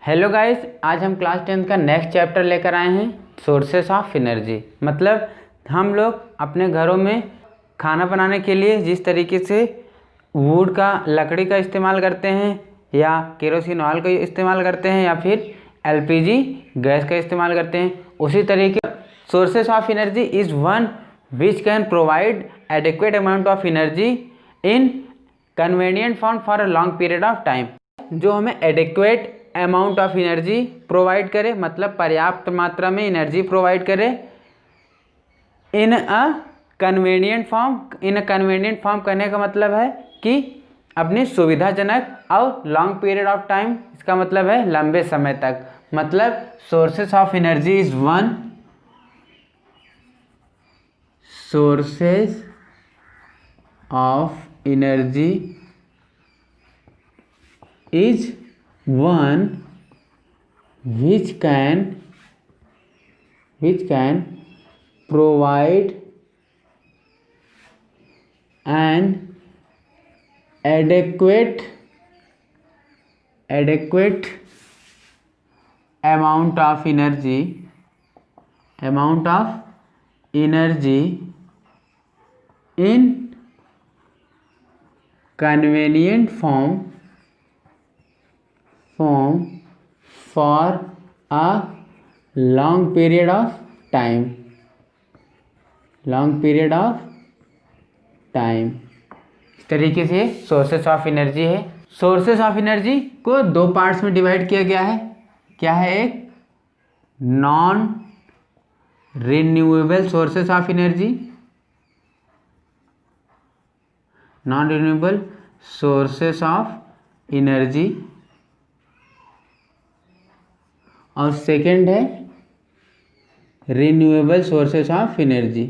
Hello guys, आज हम class 10 का नेक्स्ट चैप्टर लेकर आए हैं, सोर्सेस ऑफ एनर्जी। मतलब हम लोग अपने घरों में खाना बनाने के लिए जिस तरीके से वुड का लकड़ी का इस्तेमाल करते हैं या केरोसिन ऑयल का इस्तेमाल करते हैं या फिर एलपीजी गैस का इस्तेमाल करते हैं, उसी तरीके sources of energy is one which can provide adequate amount of energy in convenient form for a long period of time. जो हमें adequate amount of energy provide करे, मतलब पर्याप्त मात्रा में एनर्जी प्रोवाइड करे इन अ कन्वीनियंट फॉर्म करने का मतलब है कि अपनी सुविधाजनक और लॉन्ग पीरियड ऑफ टाइम, इसका मतलब है लंबे समय तक। मतलब sources of energy is one sources of energy is one which can provide an adequate amount of energy in convenient form for a long period of time। इस तरीके से सोर्सेस ऑफ एनर्जी है। सोर्सेस ऑफ एनर्जी को दो parts में divide किया गया है। क्या है? एक non renewable sources of energy, और सेकेंड है renewable sources of energy.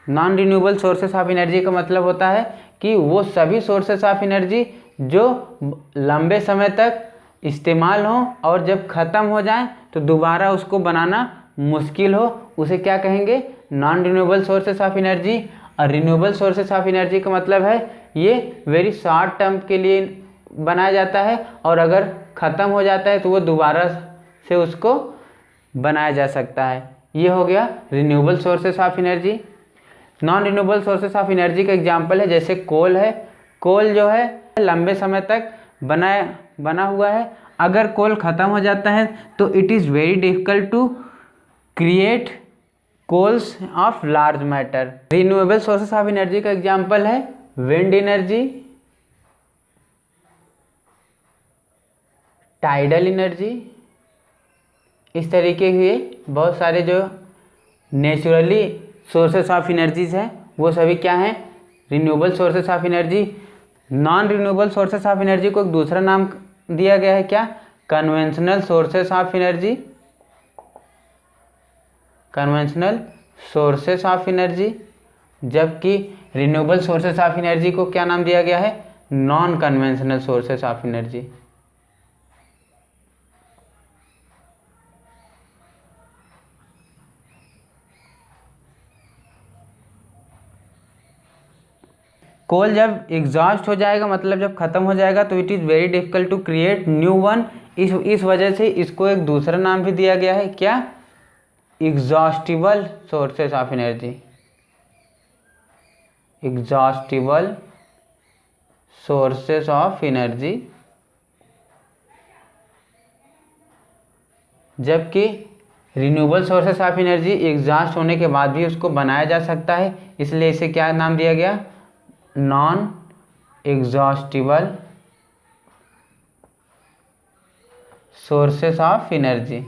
Non renewable sources of energy का मतलब होता है कि वो सभी सोर्सेस ऑफ एनर्जी जो लंबे समय तक इस्तेमाल हो और जब ख़त्म हो जाए तो दोबारा उसको बनाना मुश्किल हो, उसे क्या कहेंगे? Non renewable sources of energy. और रिन्यूएबल सोर्सेस ऑफ एनर्जी का मतलब है ये वेरी शॉर्ट टर्म के लिए बनाया जाता है और अगर ख़त्म हो जाता है तो वो दोबारा से उसको बनाया जा सकता है। ये हो गया renewable sources of energy. Non renewable sources of energy का एग्जांपल है जैसे कोल है। कोल जो है लंबे समय तक बना हुआ है, अगर कोल ख़त्म हो जाता है तो it is very difficult to create coals of large matter. Renewable sources of energy का एग्जांपल है विंड एनर्जी, टाइडल एनर्जी। इस तरीके के बहुत सारे जो नेचुरली सोर्सेस ऑफ एनर्जीज हैं वो सभी क्या हैं? Renewable sources of energy. Non renewable sources of energy को एक दूसरा नाम दिया गया है, क्या? Conventional sources of energy. जबकि रिन्यूएबल सोर्सेस ऑफ एनर्जी को क्या नाम दिया गया है? Non conventional sources of energy. Coal जब एग्जॉस्ट हो जाएगा, मतलब जब ख़त्म हो जाएगा, तो it is very difficult to create new one. इस वजह से इसको एक दूसरा नाम भी दिया गया है, क्या? Exhaustible sources of energy. Exhaustible sources of energy. जबकि renewable sources of energy exhaust होने के बाद भी उसको बनाया जा सकता है, इसलिए इसे क्या नाम दिया गया? Non exhaustible sources of energy.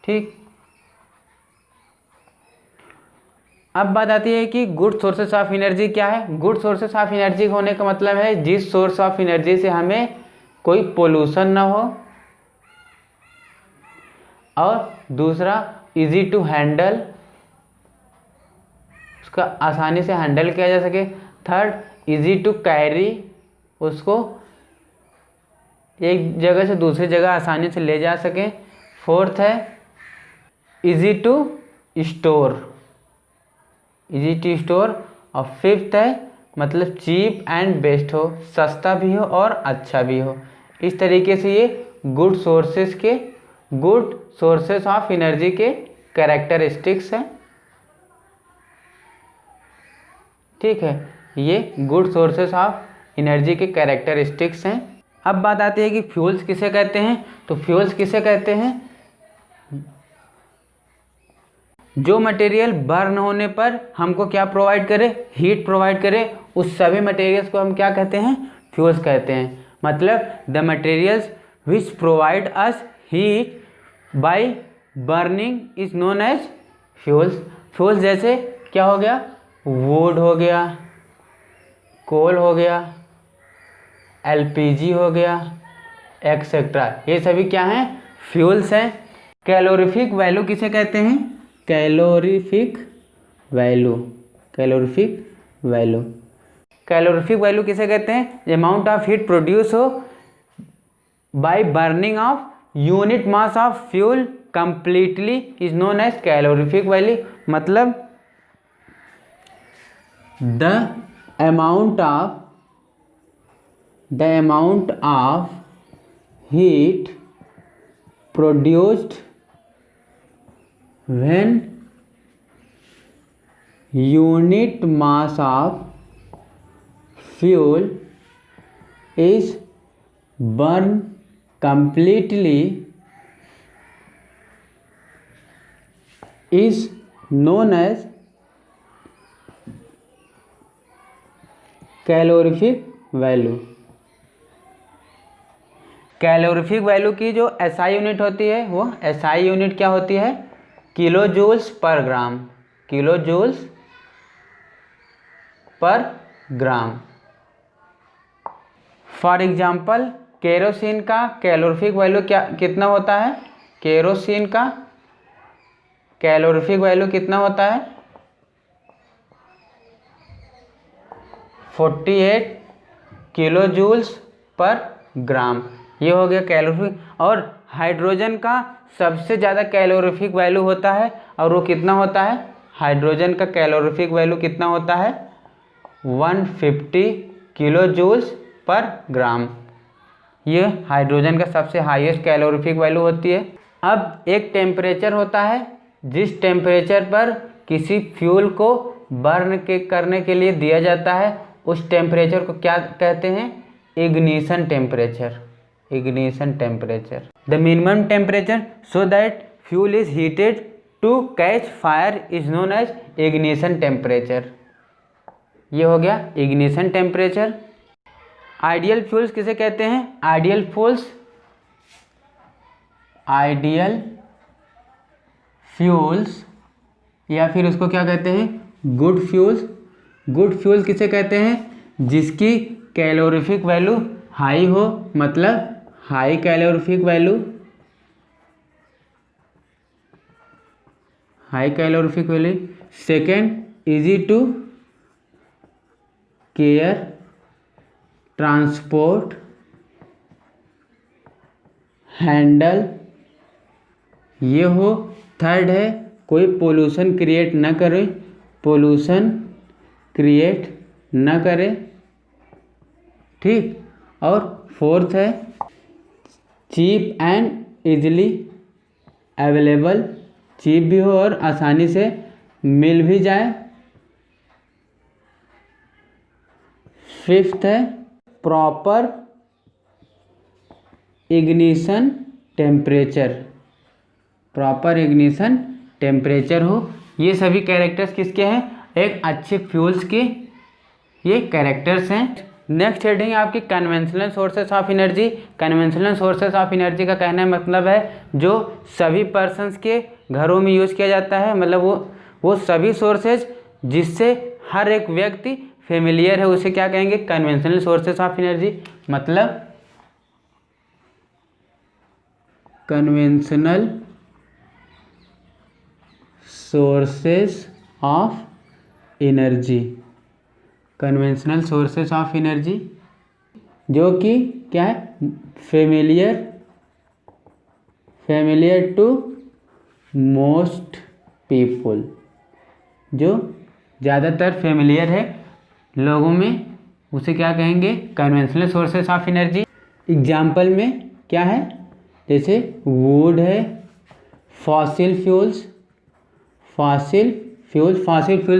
ठीक। अब बात आती है कि गुड सोर्सेस ऑफ एनर्जी क्या है। गुड सोर्सेस ऑफ एनर्जी होने का मतलब है जिस सोर्स ऑफ एनर्जी से हमें कोई पोल्यूशन ना हो, और दूसरा इजी टू हैंडल, उसका आसानी से हैंडल किया जा सके। थर्ड इजी टू कैरी, उसको एक जगह से दूसरी जगह आसानी से ले जा सकें। फोर्थ है easy to store, easy to store. और फिफ्थ है मतलब चीप एंड बेस्ट हो, सस्ता भी हो और अच्छा भी हो। इस तरीके से ये गुड सोर्सेस ऑफ एनर्जी के कैरेक्टरिस्टिक्स हैं। ठीक है, ये गुड सोर्सेस ऑफ एनर्जी के कैरेक्टरिस्टिक्स हैं। अब बात आती है कि फ्यूल्स किसे कहते हैं। तो फ्यूल्स किसे कहते हैं, जो मटेरियल बर्न होने पर हमको क्या प्रोवाइड करे, हीट प्रोवाइड करे, उस सभी मटेरियल्स को हम क्या कहते हैं, फ्यूल्स कहते हैं। मतलब the materials which provide us heat by burning is known as fuels. Fuels जैसे क्या हो गया, वुड हो गया, कोल हो गया, एलपीजी हो गया, एक्सेट्रा, ये सभी क्या हैं, फ्यूल्स हैं। कैलोरीफिक वैल्यू किसे कहते हैं, कैलोरीफिक वैल्यू किसे कहते हैं, अमाउंट ऑफ हीट प्रोड्यूस हो by burning of unit mass of fuel completely is known as calorific value. मतलब the amount of heat produced when unit mass of fuel is burned completely is known as calorific value. Calorific value की जो SI unit होती है, वो SI unit क्या होती है, kilojoules per gram. For example kerosene का calorific value कितना होता है, केरोसिन का कैलोरीफिक वैल्यू कितना होता है, 48 किलो जूल्स पर ग्राम, ये हो गया कैलोरीफिक। और हाइड्रोजन का सबसे ज़्यादा कैलोरीफिक वैल्यू होता है, और वो कितना होता है, हाइड्रोजन का कैलोरीफिक वैल्यू कितना होता है, 150 किलो जूल्स पर ग्राम। ये हाइड्रोजन का सबसे हाईएस्ट कैलोरीफिक वैल्यू होती है। अब एक टेम्परेचर होता है जिस टेम्परेचर पर किसी फ्यूल को बर्न करने के लिए दिया जाता है, उस टेम्परेचर को क्या कहते हैं, ignition temperature. The minimum temperature so that fuel is heated to catch fire is known as ignition temperature. ये हो गया इग्निशन टेम्परेचर। आइडियल फ्यूल्स किसे कहते हैं, आइडियल फ्यूल्स या फिर उसको क्या कहते हैं, गुड फ्यूल्स किसे कहते हैं, जिसकी कैलोरीफिक वैल्यू हाई हो, मतलब high calorific value. Second, easy to care, transport, handle, ये हो। थर्ड है कोई पोल्यूशन क्रिएट न करे, ठीक। और फोर्थ है cheap and easily available, cheap भी हो और आसानी से मिल भी जाए। फिफ्थ है प्रॉपर इग्निशन टेम्परेचर हो। ये सभी कैरेक्टर्स किसके हैं, एक अच्छे फ्यूल्स के ये कैरेक्टर्स हैं। नेक्स्ट हेडिंग है आपकी conventional sources of energy. Conventional sources of energy का कहना मतलब है जो सभी पर्सन्स के घरों में यूज़ किया जाता है, मतलब वो सभी सोर्सेज जिससे हर एक व्यक्ति फेमिलियर है, उसे क्या कहेंगे, कन्वेंशनल सोर्सेस ऑफ एनर्जी। मतलब कन्वेंशनल सोर्सेस ऑफ एनर्जी, जो कि क्या है, फेमिलियर टू मोस्ट पीपुल, जो ज़्यादातर फेमिलियर है लोगों में, उसे क्या कहेंगे, conventional sources of energy. Example में क्या है, जैसे वुड है, फॉसिल फ्यूल्स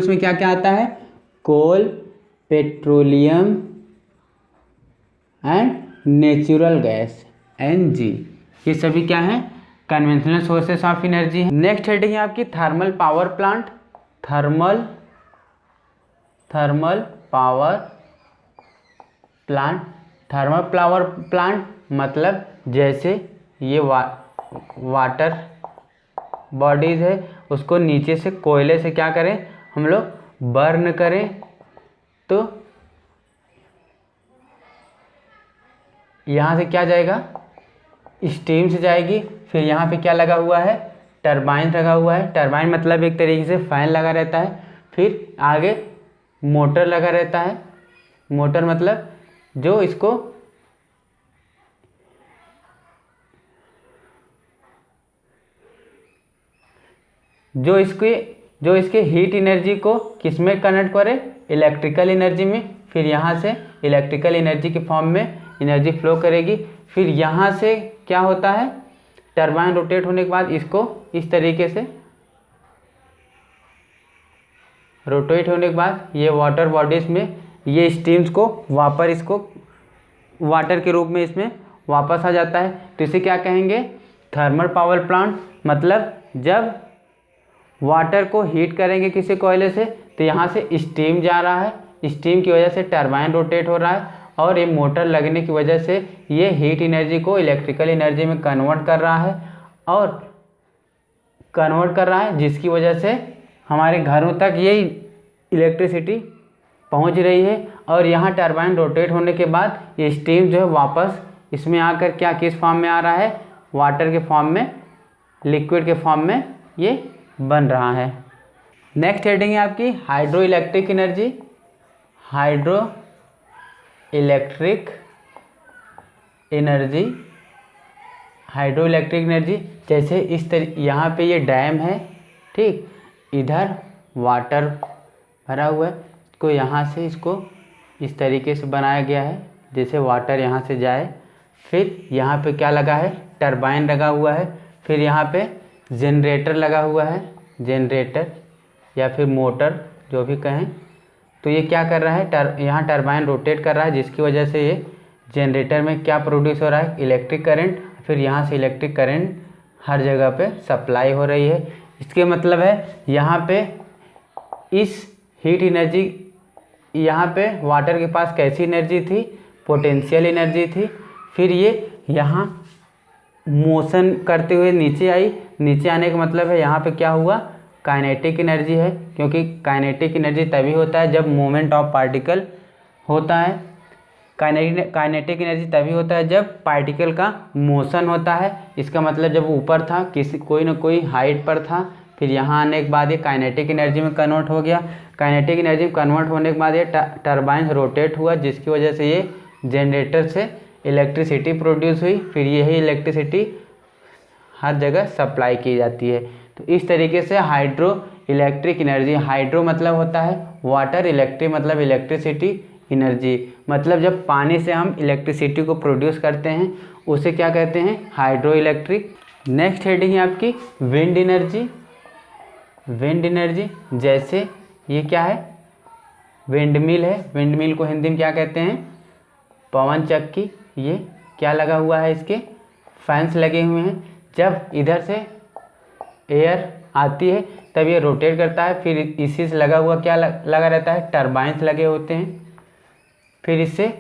में क्या क्या आता है, coal, petroleum and natural gas NG, ये सभी क्या है, कन्वेंशनल सोर्सेस ऑफ एनर्जी है। नेक्स्ट हेडिंग है आपकी thermal power plant. Thermal power plant मतलब जैसे ये वाटर बॉडीज है, उसको नीचे से कोयले से क्या करें हम लोग, बर्न करें, तो यहाँ से क्या जाएगा, स्टीम से जाएगी। फिर यहाँ पे क्या लगा हुआ है, टरबाइन लगा हुआ है। टरबाइन मतलब एक तरीके से फैन लगा रहता है। फिर आगे मोटर लगा रहता है। मोटर मतलब जो इसके हीट एनर्जी को किस में कन्वर्ट करे, इलेक्ट्रिकल एनर्जी में। फिर यहाँ से इलेक्ट्रिकल एनर्जी के फॉर्म में एनर्जी फ्लो करेगी। फिर यहाँ से क्या होता है, टरबाइन रोटेट होने के बाद इसको इस तरीके से रोटेट होने के बाद ये वाटर बॉडीज में ये स्टीम्स को वापस इसको वाटर के रूप में इसमें वापस आ जाता है। तो इसे क्या कहेंगे, थर्मल पावर प्लांट। मतलब जब वाटर को हीट करेंगे किसी कोयले से, तो यहाँ से स्टीम जा रहा है, स्टीम की वजह से टरबाइन रोटेट हो रहा है, और ये मोटर लगने की वजह से ये हीट एनर्जी को इलेक्ट्रिकल एनर्जी में कन्वर्ट कर रहा है, जिसकी वजह से हमारे घरों तक ये इलेक्ट्रिसिटी पहुंच रही है। और यहाँ टरबाइन रोटेट होने के बाद ये स्टीम जो है वापस इसमें आकर क्या किस फॉर्म में आ रहा है, वाटर के फॉर्म में, लिक्विड के फॉर्म में ये बन रहा है। नेक्स्ट हेडिंग है आपकी hydro electric energy. Hydro electric energy जैसे इस यहाँ पे ये डैम है, ठीक, इधर वाटर भरा हुआ है, तो यहाँ से इसको इस तरीके से बनाया गया है जैसे वाटर यहाँ से जाए। फिर यहाँ पे क्या लगा है, टरबाइन लगा हुआ है। फिर यहाँ पे जनरेटर लगा हुआ है, जनरेटर या फिर मोटर जो भी कहें। तो ये क्या कर रहा है, यहाँ टरबाइन रोटेट कर रहा है, जिसकी वजह से ये जनरेटर में क्या प्रोड्यूस हो रहा है, इलेक्ट्रिक करंट। फिर यहाँ से इलेक्ट्रिक करंट हर जगह पे सप्लाई हो रही है। इसके मतलब है यहाँ पे इस हीट एनर्जी, यहाँ पे वाटर के पास कैसी एनर्जी थी, पोटेंशियल एनर्जी थी। फिर ये यहाँ मोशन करते हुए नीचे आई। नीचे आने का मतलब है यहाँ पे क्या हुआ, काइनेटिक एनर्जी है, क्योंकि काइनेटिक एनर्जी तभी होता है जब मूवमेंट ऑफ पार्टिकल होता है। काइनेटिक एनर्जी तभी होता है जब पार्टिकल का मोशन होता है। इसका मतलब जब ऊपर था, कोई ना कोई हाइट पर था, फिर यहाँ आने के बाद ये काइनेटिक एनर्जी में कन्वर्ट हो गया। काइनेटिक एनर्जी में कन्वर्ट होने के बाद ये टरबाइन रोटेट हुआ, जिसकी वजह से ये जनरेटर से इलेक्ट्रिसिटी प्रोड्यूस हुई। फिर यही इलेक्ट्रिसिटी हर जगह सप्लाई की जाती है। तो इस तरीके से हाइड्रो इलेक्ट्रिक एनर्जी, हाइड्रो मतलब होता है वाटर, इलेक्ट्रिक मतलब इलेक्ट्रिसिटी, एनर्जी मतलब जब पानी से हम इलेक्ट्रिसिटी को प्रोड्यूस करते हैं उसे क्या कहते हैं, हाइड्रो इलेक्ट्रिक। नेक्स्ट हेडिंग है आपकी विंड एनर्जी। विंड एनर्जी जैसे ये क्या है, विंडमिल है। विंडमिल को हिंदी में क्या कहते हैं, पवन चक्की। ये क्या लगा हुआ है, इसके फैंस लगे हुए हैं। जब इधर से एयर आती है तब ये रोटेट करता है। फिर इसी से लगा हुआ क्या लगा रहता है, टरबाइंस लगे होते हैं। फिर इससे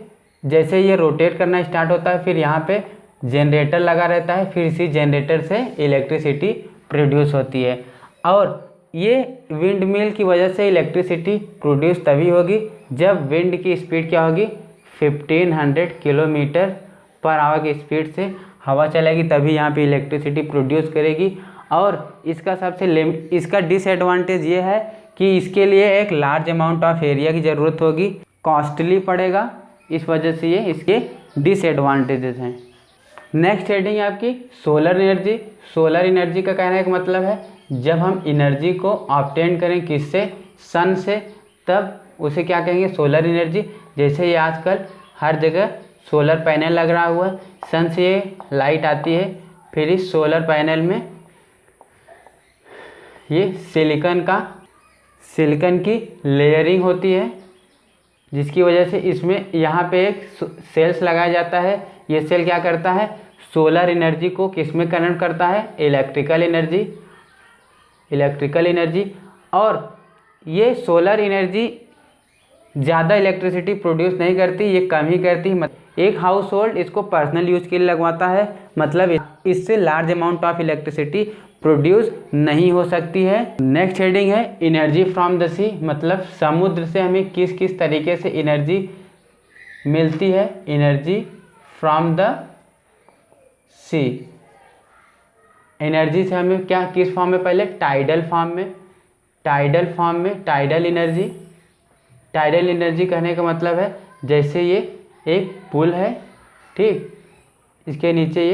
जैसे ये रोटेट करना स्टार्ट होता है, फिर यहाँ पे जनरेटर लगा रहता है। फिर इसी जनरेटर से इलेक्ट्रिसिटी प्रोड्यूस होती है। और ये विंड मिल की वजह से इलेक्ट्रिसिटी प्रोड्यूस तभी होगी जब विंड की स्पीड क्या होगी, 1500 किलोमीटर पर आवर की स्पीड से हवा चलेगी, तभी यहाँ पे इलेक्ट्रिसिटी प्रोड्यूस करेगी। और इसका डिसएडवांटेज ये है कि इसके लिए एक लार्ज अमाउंट ऑफ एरिया की ज़रूरत होगी, कॉस्टली पड़ेगा। इस वजह से ये इसके डिसएडवांटेजेस हैं। नेक्स्ट हेडिंग है आपकी सोलर एनर्जी। सोलर एनर्जी का कहने का मतलब है जब हम एनर्जी को ऑब्टेन करें किससे, सन से, तब उसे क्या कहेंगे, सोलर एनर्जी। जैसे ये आजकल हर जगह सोलर पैनल लग रहा हुआ है, सन से ये लाइट आती है, फिर इस सोलर पैनल में ये सिलिकॉन की लेयरिंग होती है, जिसकी वजह से इसमें यहाँ पे एक सेल्स लगाया जाता है। ये सेल क्या करता है, सोलर एनर्जी को किस में कन्वर्ट करता है, इलेक्ट्रिकल एनर्जी। और ये सोलर एनर्जी ज़्यादा इलेक्ट्रिसिटी प्रोड्यूस नहीं करती, ये कम ही करती है। एक हाउस होल्ड इसको पर्सनल यूज के लिए लगवाता है, मतलब इससे large amount of electricity produce नहीं हो सकती है। नेक्स्ट हेडिंग है एनर्जी फ्रॉम द सी, मतलब समुद्र से हमें किस किस तरीके से एनर्जी मिलती है। Energy from the sea, energy से हमें क्या, किस फॉर्म में, पहले टाइडल फॉर्म में, टाइडल एनर्जी कहने का मतलब है जैसे ये एक पुल है, ठीक, इसके नीचे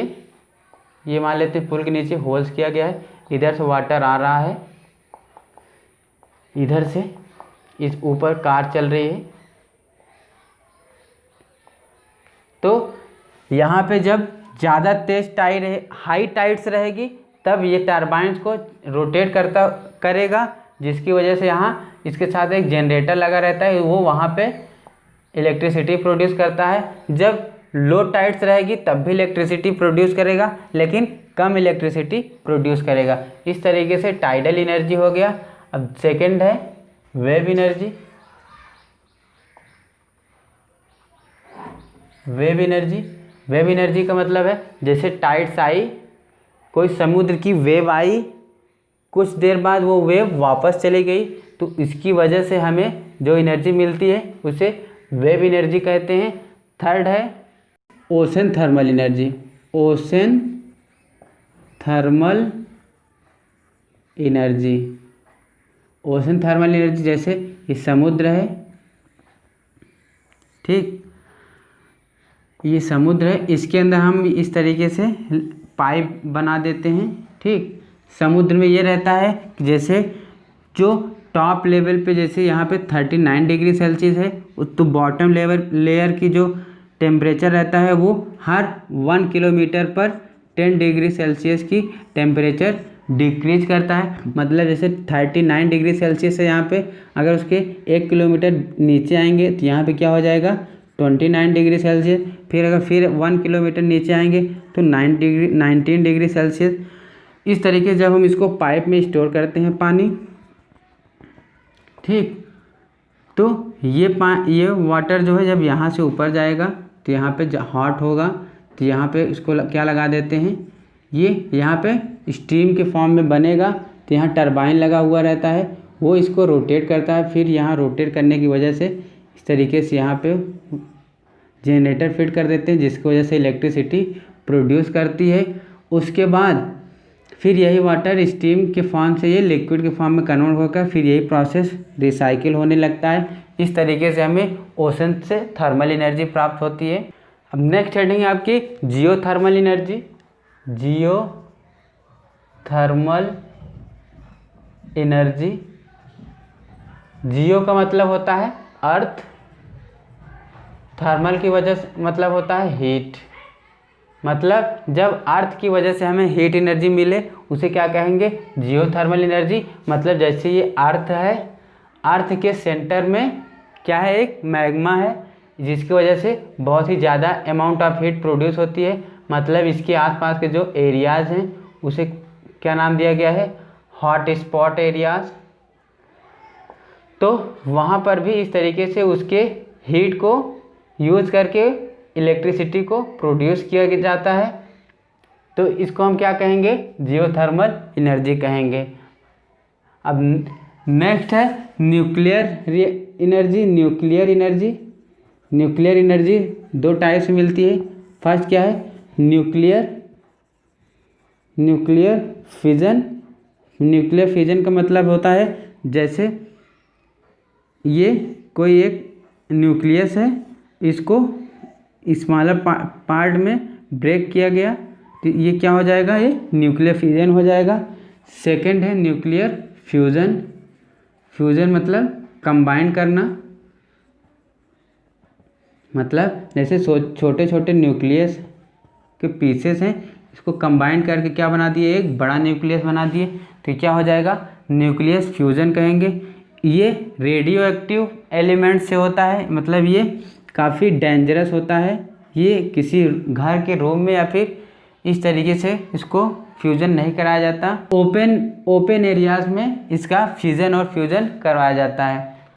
ये मान लेते हैं पुल के नीचे होल्स किया गया है, इधर से वाटर आ रहा है, इधर से इस ऊपर कार चल रही है। तो यहाँ पे जब ज़्यादा तेज हाई टाइड्स रहेगी तब ये टरबाइन्स को रोटेट करेगा, जिसकी वजह से यहाँ इसके साथ एक जनरेटर लगा रहता है, वो वहाँ पे इलेक्ट्रिसिटी प्रोड्यूस करता है। जब लो टाइड्स रहेगी तब भी इलेक्ट्रिसिटी प्रोड्यूस करेगा, लेकिन कम इलेक्ट्रिसिटी प्रोड्यूस करेगा। इस तरीके से टाइडल एनर्जी हो गया। अब सेकंड है वेव एनर्जी का मतलब है जैसे टाइड्स आई, कोई समुद्र की वेव आई, कुछ देर बाद वो वेव वापस चली गई, तो इसकी वजह से हमें जो एनर्जी मिलती है उसे वेव एनर्जी कहते हैं। थर्ड है ओशन थर्मल एनर्जी जैसे ये समुद्र है, ठीक, ये समुद्र है, इसके अंदर हम इस तरीके से पाइप बना देते हैं, ठीक। समुद्र में ये रहता है कि जैसे जो टॉप लेवल पे, जैसे यहाँ पे 39 डिग्री सेल्सियस है, तो बॉटम लेयर की जो टेम्परेचर रहता है वो हर 1 किलोमीटर पर 10 डिग्री सेल्सियस की टेम्परेचर डिक्रीज करता है। मतलब जैसे 39 डिग्री सेल्सियस है यहाँ पे, अगर उसके 1 किलोमीटर नीचे आएंगे तो यहाँ पे क्या हो जाएगा, 29 डिग्री सेल्सियस। फिर अगर 1 किलोमीटर नीचे आएंगे तो 19 डिग्री सेल्सियस। इस तरीके से जब हम इसको पाइप में स्टोर करते हैं पानी, ठीक, तो ये वाटर जो है जब यहाँ से ऊपर जाएगा तो यहाँ पे हॉट होगा, तो यहाँ पे इसको क्या लगा देते हैं, ये यहाँ पे स्टीम के फॉर्म में बनेगा, तो यहाँ टरबाइन लगा हुआ रहता है, वो इसको रोटेट करता है। फिर यहाँ रोटेट करने की वजह से इस तरीके से यहाँ पे जनरेटर फिट कर देते हैं, जिसकी वजह से इलेक्ट्रिसिटी प्रोड्यूस करती है। उसके बाद फिर यही वाटर स्टीम के फॉर्म से ये लिक्विड के फॉर्म में कन्वर्ट होकर फिर यही प्रोसेस रिसाइकिल होने लगता है। इस तरीके से हमें ओशन से थर्मल एनर्जी प्राप्त होती है। अब नेक्स्ट हेडिंग है आपकी जियोथर्मल एनर्जी। जियो का मतलब होता है अर्थ, थर्मल की वजह से मतलब होता है हीट। मतलब जब अर्थ की वजह से हमें हीट एनर्जी मिले उसे क्या कहेंगे, जियोथर्मल एनर्जी। मतलब जैसे ये अर्थ है, अर्थ के सेंटर में क्या है, एक मैग्मा है, जिसकी वजह से बहुत ही ज़्यादा अमाउंट ऑफ हीट प्रोड्यूस होती है। मतलब इसके आसपास के जो एरियाज़ हैं उसे क्या नाम दिया गया है, हॉट स्पॉट एरियाज़। तो वहाँ पर भी इस तरीके से उसके हीट को यूज़ करके इलेक्ट्रिसिटी को प्रोड्यूस किया जाता है। तो इसको हम क्या कहेंगे, जियोथर्मल एनर्जी कहेंगे। अब नेक्स्ट है न्यूक्लियर एनर्जी। दो टाइप से मिलती है। फर्स्ट क्या है, न्यूक्लियर फिजन का मतलब होता है जैसे ये कोई एक न्यूक्लियस है, इसको स्मॉलर पार्ट में ब्रेक किया गया तो ये क्या हो जाएगा, ये न्यूक्लियर फिजन हो जाएगा। सेकंड है न्यूक्लियर फ्यूज़न। फ्यूज़न मतलब कंबाइन करना, मतलब जैसे छोटे छोटे न्यूक्लियस के पीसेस हैं, इसको कंबाइन करके क्या बना दिए, एक बड़ा न्यूक्लियस बना दिए, तो क्या हो जाएगा, न्यूक्लियस फ्यूज़न कहेंगे। ये रेडियो एक्टिव एलिमेंट से होता है, मतलब ये काफ़ी डेंजरस होता है। ये किसी घर के रूम में या फिर इस तरीके से इसको फ्यूज़न नहीं कराया जाता। ओपन एरियाज़ में इसका फिजन और फ्यूज़न करवाया जाता है।